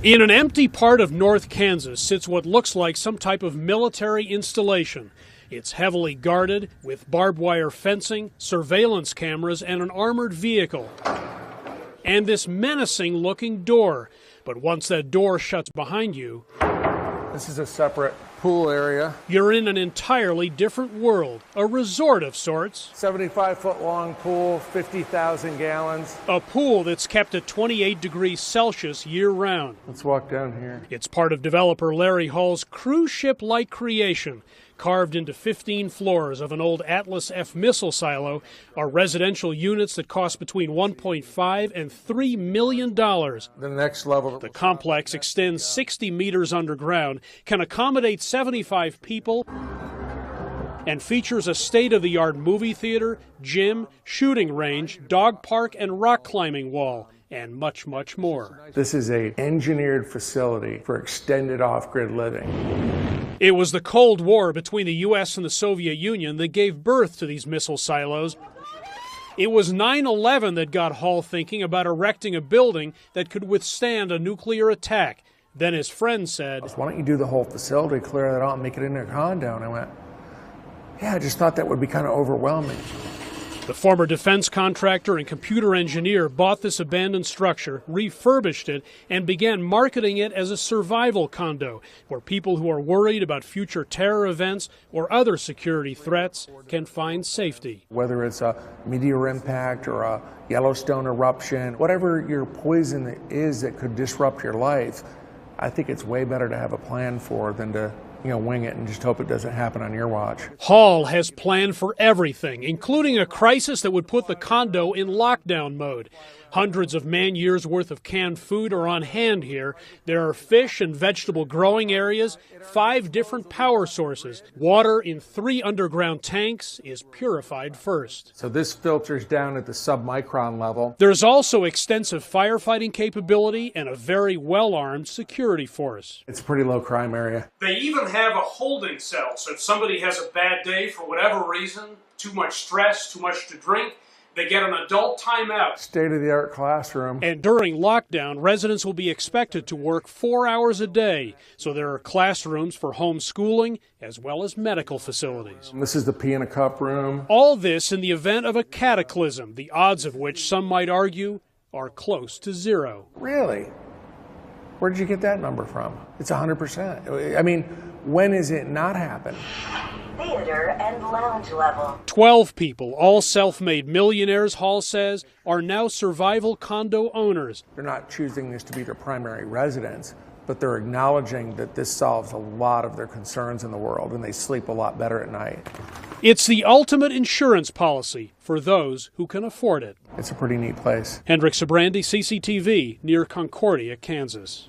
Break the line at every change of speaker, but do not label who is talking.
In an empty part of North Kansas sits what looks like some type of military installation. It's heavily guarded with barbed wire fencing, surveillance cameras, and an armored vehicle. And this menacing-looking door. But once that door shuts behind you,
this is a separate pool area.
You're in an entirely different world, a resort of sorts.
75-foot long pool, 50,000 gallons.
A pool that's kept at 28 degrees Celsius year-round.
Let's walk down here.
It's part of developer Larry Hall's cruise ship-like creation. Carved into 15 floors of an old Atlas F missile silo are residential units that cost between $1.5 and $3 million.
The next level.
The complex extends 60 meters underground, can accommodate 75 people, and features a state-of-the-art movie theater, gym, shooting range, dog park, and rock climbing wall, and much, much more.
This is an engineered facility for extended off-grid living.
It was the Cold War between the U S and the Soviet Union that gave birth to these missile silos. It was 9/11 that got Hall thinking about erecting a building that could withstand a nuclear attack. Then his friend said,
"Why don't you do the whole facility, clear that out, and make it into a condo?" And I went, "Yeah, I just thought that would be kind of overwhelming."
The former defense contractor and computer engineer bought this abandoned structure, refurbished it, and began marketing it as a survival condo, where people who are worried about future terror events or other security threats can find safety.
Whether it's a meteor impact or a Yellowstone eruption, whatever your poison is that could disrupt your life, I think it's way better to have a plan for than to wing it and just hope it doesn't happen on your watch.
Hall has planned for everything, including a crisis that would put the condo in lockdown mode. Hundreds of man-years worth of canned food are on hand here. There are fish and vegetable growing areas, 5 different power sources. Water in 3 underground tanks is purified first.
So this filters down at the submicron level.
There's also extensive firefighting capability and a very well-armed security force.
It's a pretty low crime area.
They even have a holding cell, so if somebody has a bad day for whatever reason, too much stress, too much to drink, they get an adult timeout.
State-of-the-art classroom.
And during lockdown, residents will be expected to work 4 hours a day. So there are classrooms for homeschooling as well as medical facilities.
This is the pee in a cup room.
All this in the event of a cataclysm, the odds of which some might argue are close to 0.
Really? Where did you get that number from? It's 100%. I mean, when is it not happen?
Theater and lounge level.
12 people, all self-made millionaires, Hall says, are now survival condo owners.
They're not choosing this to be their primary residence, but they're acknowledging that this solves a lot of their concerns in the world, and they sleep a lot better at night.
It's the ultimate insurance policy for those who can afford it.
It's a pretty neat place.
Hendrik Sabrandi, CCTV, near Concordia, Kansas.